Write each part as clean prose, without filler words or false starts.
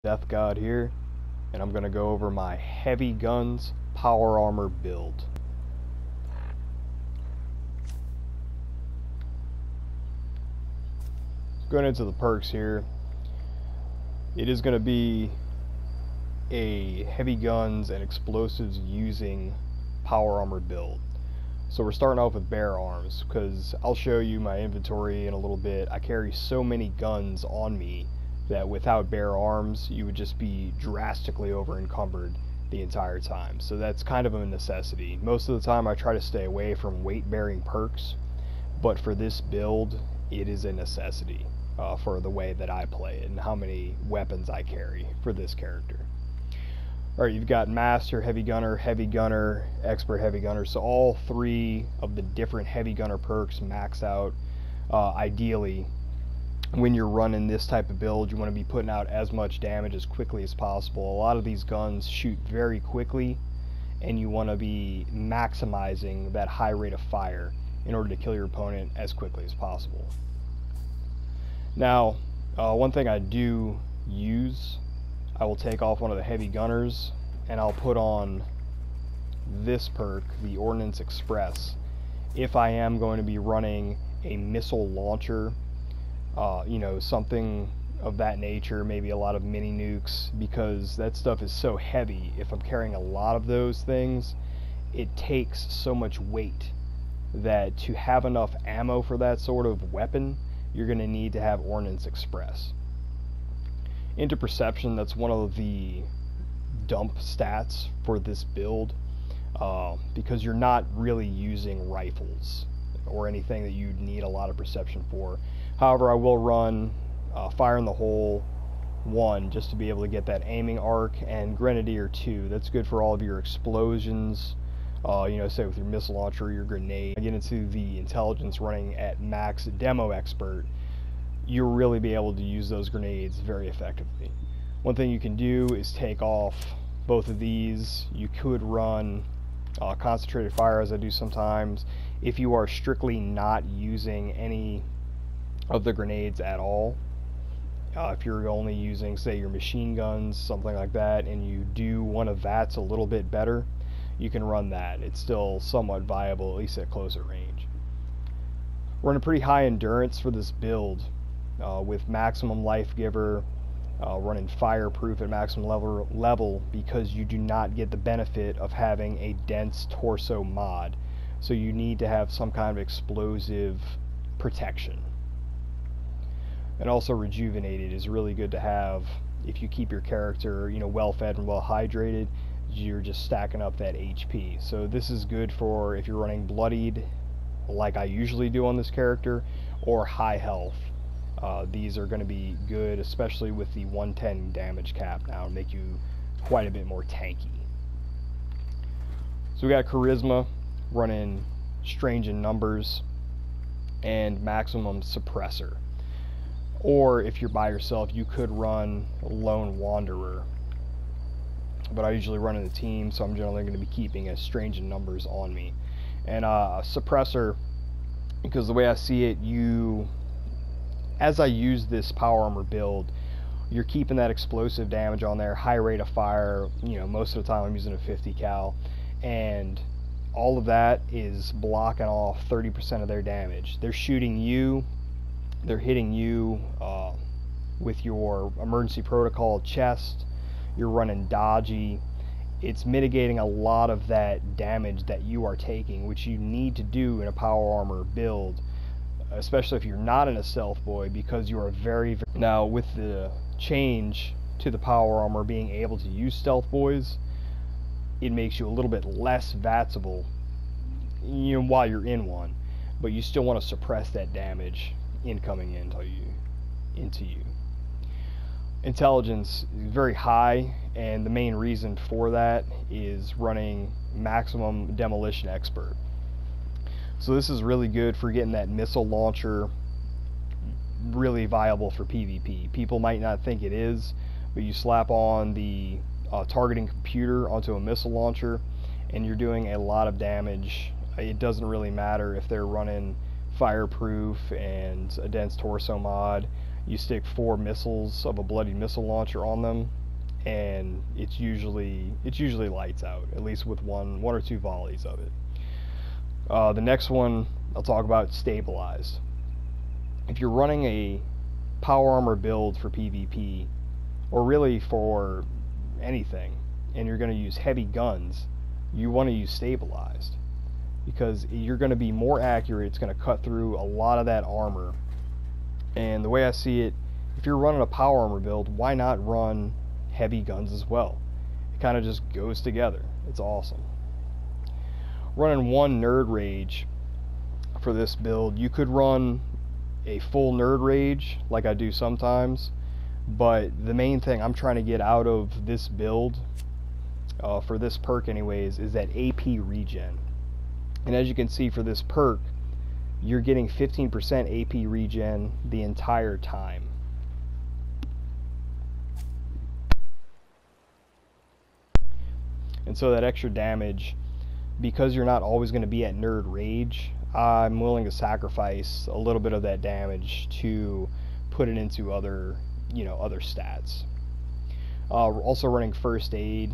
TSF-DeathGod here, and I'm going to go over my heavy guns power armor build. Going into the perks here, it is going to be a heavy guns and explosives using power armor build. So we're starting off with bare arms, because I'll show you my inventory in a little bit. I carry so many guns on me that without bare arms you would just be drastically over encumbered the entire time. So that's kind of a necessity. Most of the time I try to stay away from weight bearing perks, but for this build it is a necessity for the way that I play it and how many weapons I carry for this character. Alright, you've got Master, Heavy Gunner, Expert Heavy Gunner, so all three of the different Heavy Gunner perks max out. Ideally, when you're running this type of build, you want to be putting out as much damage as quickly as possible. A lot of these guns shoot very quickly, and you want to be maximizing that high rate of fire in order to kill your opponent as quickly as possible. Now, one thing I do use, I will take off one of the heavy gunners and I'll put on this perk, the Ordnance Express, if I am going to be running a missile launcher, you know, something of that nature, maybe a lot of mini nukes, because that stuff is so heavy. If I'm carrying a lot of those things, it takes so much weight that to have enough ammo for that sort of weapon, you're going to need to have Ordnance Express. Into perception, that's one of the dump stats for this build, because you're not really using rifles or anything that you'd need a lot of perception for. However, I will run Fire in the Hole 1 just to be able to get that aiming arc, and Grenadier 2. That's good for all of your explosions, you know, say with your missile launcher or your grenade. I get into the intelligence running at max demo expert, you'll really be able to use those grenades very effectively. One thing you can do is take off both of these. You could run concentrated fire, as I do sometimes, if you are strictly not using any of the grenades at all. If you're only using, say, your machine guns, something like that, and you do one of that's a little bit better, you can run that. It's still somewhat viable, at least at closer range. We're in a pretty high endurance for this build, with maximum life giver, running fireproof at maximum level, because you do not get the benefit of having a dense torso mod. So you need to have some kind of explosive protection. And also rejuvenated is really good to have if you keep your character, you know, well fed and well hydrated. You're just stacking up that HP. So this is good for if you're running bloodied like I usually do on this character, or high health. These are going to be good, especially with the 110 damage cap now, make you quite a bit more tanky. So we got Charisma running Strange in Numbers and Maximum Suppressor. Or if you're by yourself, you could run Lone Wanderer. But I usually run in a team, so I'm generally going to be keeping a Strange in Numbers on me. And Suppressor, because the way I see it, as I use this power armor build, you're keeping that explosive damage on there, high rate of fire. You know, most of the time I'm using a 50 cal, and all of that is blocking off 30% of their damage. They're shooting you, they're hitting you with your emergency protocol chest, you're running dodgy. It's mitigating a lot of that damage that you are taking, which you need to do in a power armor build, especially if you're not in a stealth boy, because you are very now with the change to the power armor being able to use stealth boys, it makes you a little bit less vatsable, you know, while you're in one, but you still want to suppress that damage incoming into you. Intelligence is very high, and the main reason for that is running Maximum Demolition Expert. So this is really good for getting that missile launcher really viable for PvP. People might not think it is, but you slap on the targeting computer onto a missile launcher and you're doing a lot of damage. It doesn't really matter if they're running fireproof and a dense torso mod. You stick 4 missiles of a bloodied missile launcher on them, and it's usually lights out, at least with one or two volleys of it. The next one I'll talk about, stabilized. If you're running a power armor build for PvP, or really for anything, and you're going to use heavy guns, you want to use stabilized, because you're going to be more accurate. It's going to cut through a lot of that armor. And the way I see it, if you're running a power armor build, why not run heavy guns as well? It kind of just goes together. It's awesome. Running 1 Nerd Rage for this build, you could run a full Nerd Rage like I do sometimes, but the main thing I'm trying to get out of this build, for this perk anyways, is that AP regen. And as you can see, for this perk, you're getting 15% AP regen the entire time. And so that extra damage, because you're not always going to be at Nerd Rage, I'm willing to sacrifice a little bit of that damage to put it into other, other stats. Also running First Aid.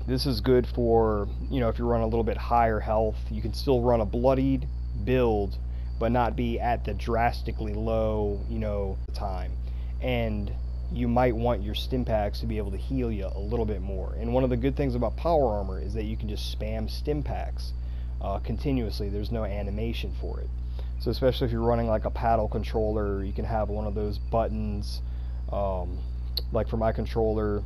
This is good for, if you run a little bit higher health, you can still run a bloodied build, but not be at the drastically low, time. And you might want your stim packs to be able to heal you a little bit more. And one of the good things about power armor is that you can just spam stim packs continuously. There's no animation for it. So especially if you're running like a paddle controller, you can have one of those buttons, like for my controller,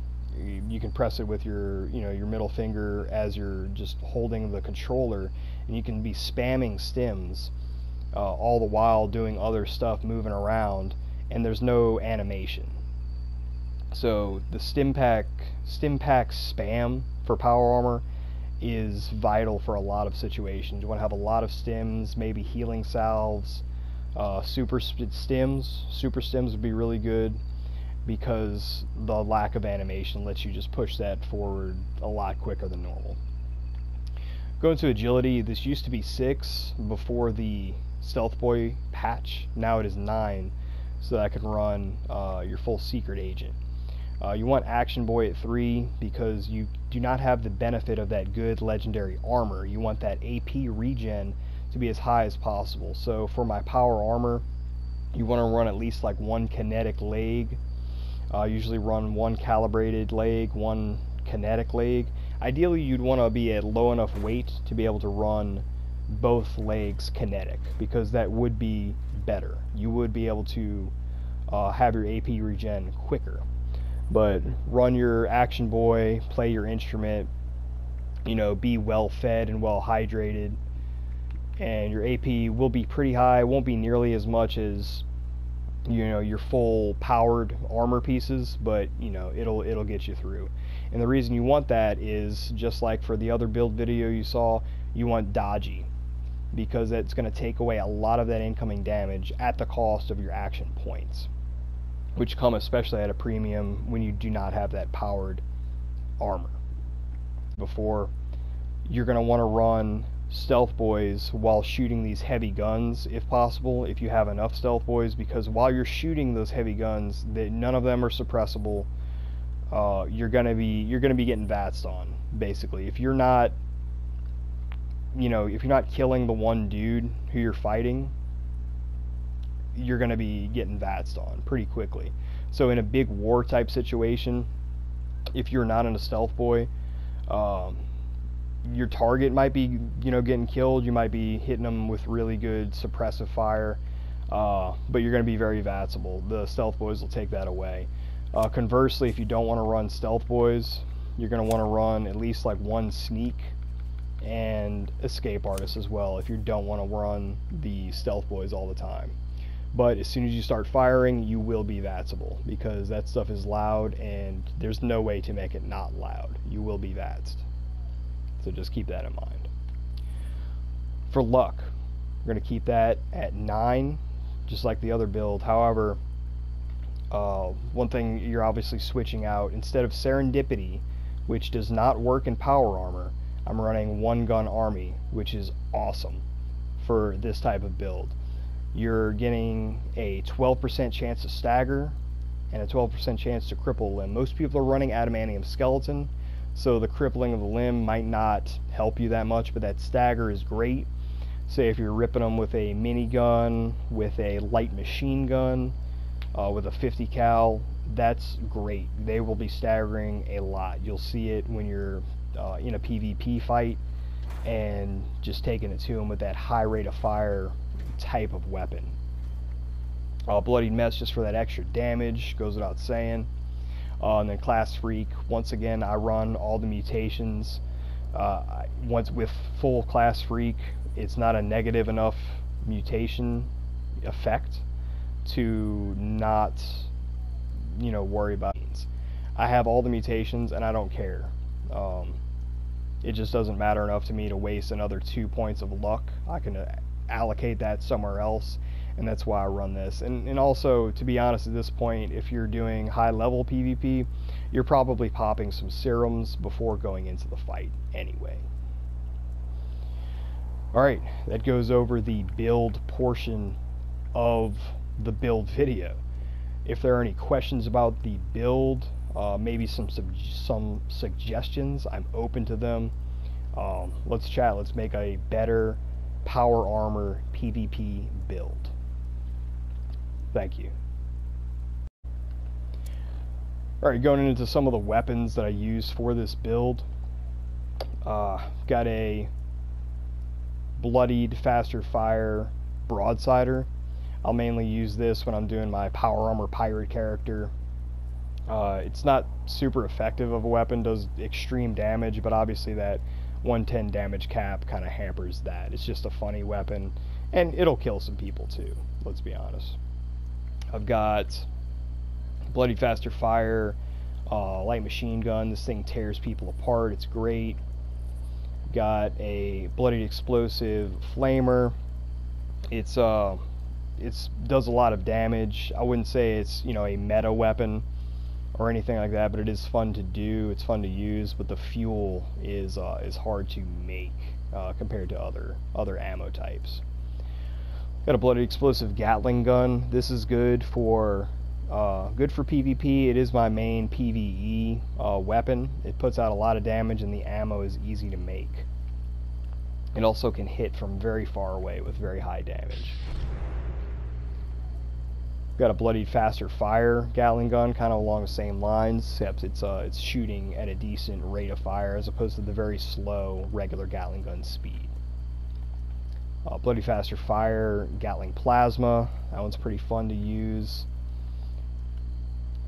you can press it with your your middle finger as you're just holding the controller, and you can be spamming stims all the while doing other stuff, moving around, and there's no animation. So the stim pack spam for power armor is vital for a lot of situations. You want to have a lot of stims, maybe healing salves, super stims would be really good, because the lack of animation lets you just push that forward a lot quicker than normal. Going to agility, this used to be 6 before the Stealth Boy patch. Now it is 9, so that I can run your full secret agent. You want Action Boy at 3 because you do not have the benefit of that good legendary armor. You want that AP regen to be as high as possible. So for my power armor, you want to run at least like 1 kinetic leg. Usually run 1 calibrated leg, 1 kinetic leg. Ideally, you'd want to be at low enough weight to be able to run both legs kinetic, because that would be better. You would be able to have your AP regen quicker. But run your Action Boy, play your instrument, be well fed and well hydrated, and your AP will be pretty high. Won't be nearly as much as your full powered armor pieces, but it'll get you through. And the reason you want that is, just like for the other build video you saw, you want dodgy, because that's going to take away a lot of that incoming damage at the cost of your action points, which come especially at a premium when you do not have that powered armor. Before, you're going to want to run Stealth Boys while shooting these heavy guns, if possible, if you have enough Stealth Boys, because while you're shooting those heavy guns, none of them are suppressible. You're gonna be getting vatsed on, basically. If you're not killing the one dude who you're fighting, you're gonna be getting vatsed on pretty quickly. So in a big war type situation, if you're not in a Stealth Boy, your target might be getting killed. You might be hitting them with really good suppressive fire, but you're going to be very vatsable. The Stealth Boys will take that away. Conversely, if you don't want to run Stealth Boys, you're going to want to run at least like 1 Sneak and Escape Artist as well, if you don't want to run the Stealth Boys all the time. But as soon as you start firing, you will be vatsable, because that stuff is loud and there's no way to make it not loud. You will be vatsed. So just keep that in mind. For luck, we're going to keep that at 9, just like the other build. However, one thing you're obviously switching out, instead of Serendipity, which does not work in power armor, I'm running 1 Gun Army, which is awesome for this type of build. you're getting a 12% chance to stagger and a 12% chance to cripple a limb. Most people are running adamantium skeleton, so the crippling of the limb might not help you that much, but that stagger is great. Say if you're ripping them with a minigun, with a light machine gun, with a 50 cal, that's great. They will be staggering a lot. You'll see it when you're in a PvP fight and just taking it to them with that high rate of fire type of weapon. Bloodied Mess just for that extra damage, goes without saying. And then Class Freak, once again, I run all the mutations. Once with full Class Freak, it's not a negative enough mutation effect to not, you know, worry about it. I have all the mutations and I don't care. It just doesn't matter enough to me to waste another 2 points of luck. I can allocate that somewhere else, and that's why I run this. And also, to be honest, at this point, if you're doing high level PvP, you're probably popping some serums before going into the fight anyway. Alright, that goes over the build portion of the build video. If there are any questions about the build, maybe some suggestions, I'm open to them. Let's chat. Let's make a better power armor PvP build. Thank you. Alright, going into some of the weapons that I use for this build. Got a bloodied faster fire broadsider. I'll mainly use this when I'm doing my power armor pirate character. It's not super effective of a weapon, does extreme damage, but obviously that 110 damage cap kind of hampers that. It's just a funny weapon, and it'll kill some people too, let's be honest. I've got bloody faster fire, light machine gun. This thing tears people apart, it's great. Got a bloodied explosive flamer. It does a lot of damage. I wouldn't say it's, you know, a meta weapon or anything like that, but it is fun to do. It's fun to use, but the fuel is hard to make compared to other ammo types. Got a bloodied explosive Gatling gun. This is good for PvP. It is my main PvE weapon. It puts out a lot of damage, and the ammo is easy to make. It also can hit from very far away with very high damage. Got a bloodied faster fire Gatling gun, kind of along the same lines, except it's shooting at a decent rate of fire as opposed to the very slow regular Gatling gun speed. Bloody faster fire Gatling plasma. That one's pretty fun to use.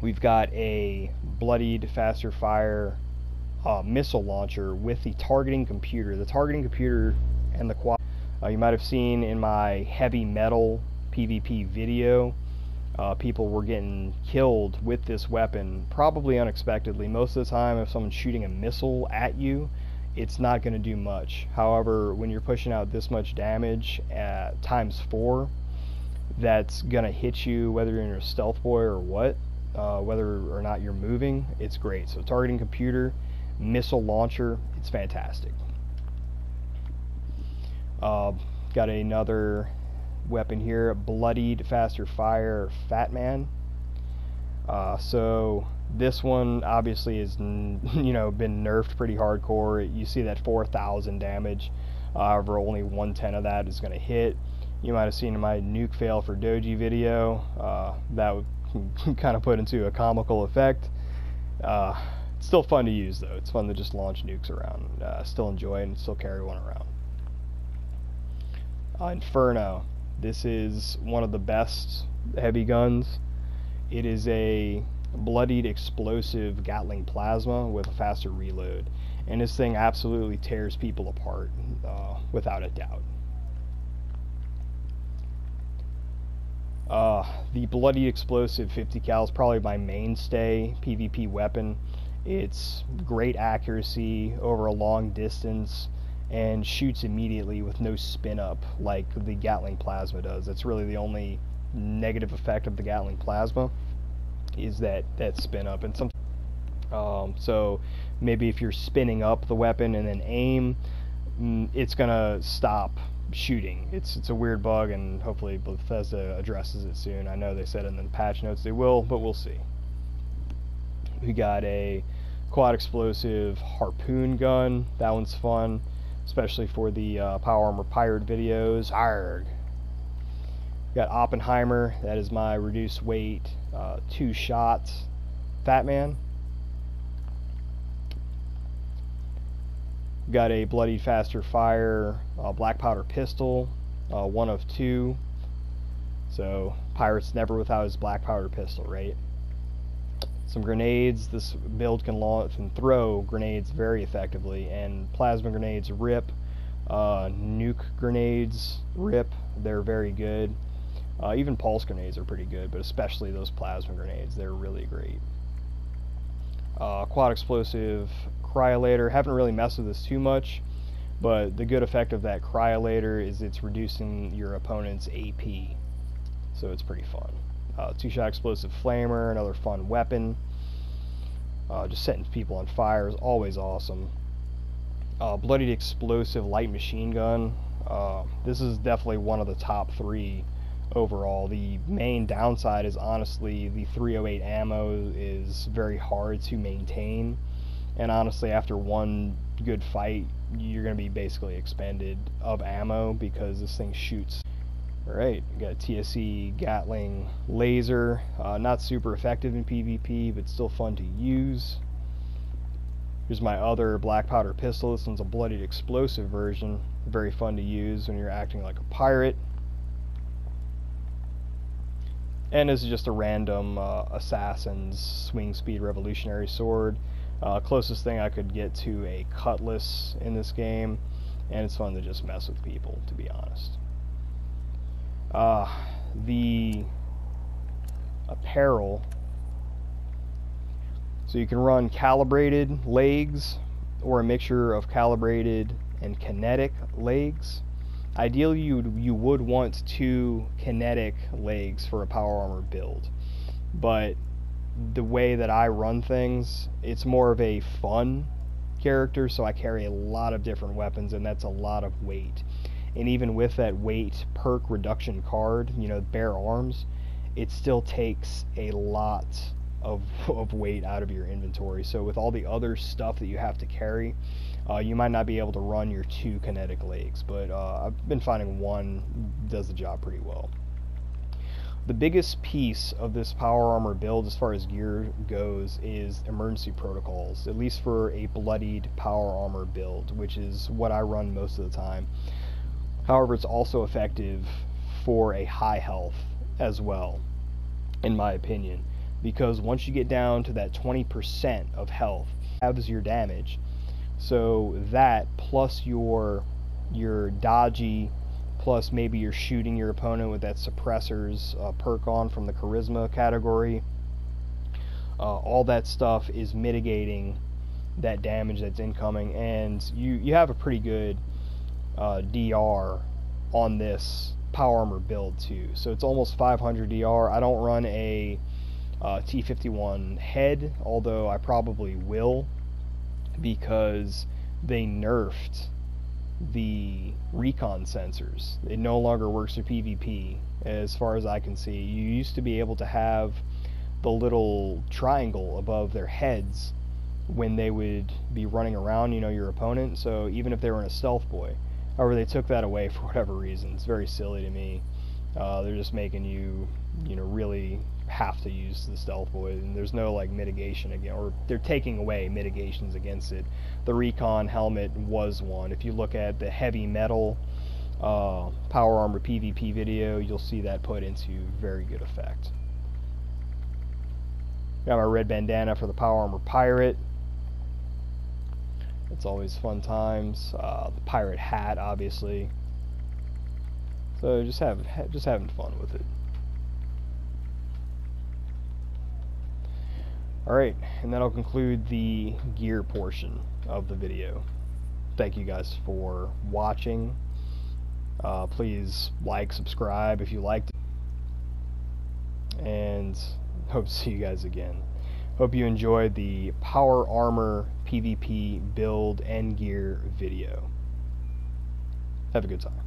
We've got a bloodied faster fire missile launcher with the targeting computer. The targeting computer and the quad. You might have seen in my heavy metal PvP video. People were getting killed with this weapon, probably unexpectedly. Most of the time, if someone's shooting a missile at you, it's not going to do much. However, when you're pushing out this much damage at ×4, that's going to hit you whether you're in a stealth boy or what, whether or not you're moving. It's great. So targeting computer, missile launcher, it's fantastic. Got another weapon here, bloodied faster fire Fat Man. So this one obviously is, you know, been nerfed pretty hardcore. You see that 4,000 damage. However, only 110 of that is going to hit. You might have seen in my nuke fail for Doji video. That would kind of put into a comical effect. It's still fun to use though. It's fun to just launch nukes around. Still enjoy it and still carry one around. Inferno. This is one of the best heavy guns. It is a bloodied explosive Gatling plasma with a faster reload, and this thing absolutely tears people apart, without a doubt. The bloody explosive 50 cal is probably my mainstay PvP weapon. It's great accuracy over a long distance and shoots immediately with no spin up like the Gatling plasma does. That's really the only negative effect of the Gatling plasma, is that spin up. And so maybe if you're spinning up the weapon and then aim, it's gonna stop shooting. It's a weird bug, and hopefully Bethesda addresses it soon. I know they said in the patch notes they will, but we'll see. We got a quad explosive harpoon gun. That one's fun, especially for the Power Armor Pirate videos. Arrgh. Got Oppenheimer. That is my reduced weight 2-shot Fat Man. Got a Bloodied Faster Fire black powder pistol, 1 of 2. So pirate's never without his black powder pistol, right? Some grenades. This build can throw grenades very effectively, and plasma grenades rip. Nuke grenades rip. They're very good. Even pulse grenades are pretty good, but especially those plasma grenades, they're really great. Quad explosive cryolator. Haven't really messed with this too much, but the good effect of that cryolator is it's reducing your opponent's AP, so it's pretty fun. 2-shot explosive flamer, another fun weapon. Just setting people on fire is always awesome. Bloodied explosive light machine gun. This is definitely one of the top 3 overall. The main downside is honestly the 308 ammo is very hard to maintain, and honestly after one good fight you're going to be basically expended of ammo because this thing shoots. Alright, we got a TSE Gatling laser. Not super effective in PvP, but still fun to use. Here's my other black powder pistol. This one's a bloodied explosive version. Very fun to use when you're acting like a pirate. And this is just a random assassin's swing speed revolutionary sword. Closest thing I could get to a cutlass in this game, and it's fun to just mess with people, to be honest. The apparel, so you can run calibrated legs or a mixture of calibrated and kinetic legs. Ideally you would want 2 kinetic legs for a power armor build, but the way that I run things, it's more of a fun character, so I carry a lot of different weapons, and that's a lot of weight. And even with that weight perk reduction card, you know, bare arms, it still takes a lot of weight out of your inventory. So with all the other stuff that you have to carry, you might not be able to run your 2 kinetic legs, but I've been finding 1 does the job pretty well. The biggest piece of this power armor build as far as gear goes is emergency protocols, at least for a bloodied power armor build, which is what I run most of the time. However, it's also effective for a high health as well, in my opinion, because once you get down to that 20% of health, halves your damage. So that plus your dodgy, plus maybe you're shooting your opponent with that suppressor's perk on from the charisma category, all that stuff is mitigating that damage that's incoming, and you have a pretty good DR on this power armor build too. So it's almost 500 DR. I don't run a T51 head, although I probably will, because they nerfed the recon sensors. It no longer works for PvP as far as I can see. You used to be able to have the little triangle above their heads when they would be running around, you know, your opponent, so even if they were in a stealth boy. However, they took that away for whatever reason. It's very silly to me. They're just making you, you know, really have to use the stealth boy, and there's no like mitigation again, or they're taking away mitigations against it. The recon helmet was one. If you look at the heavy metal power armor PvP video, you'll see that put into very good effect. Got my red bandana for the power armor pirate. It's always fun times. The pirate hat, obviously. So just having fun with it. Alright, and that'll conclude the gear portion of the video. Thank you guys for watching. Please like, subscribe if you liked it. And hope to see you guys again. Hope you enjoyed the Power Armor PvP build and gear video. Have a good time.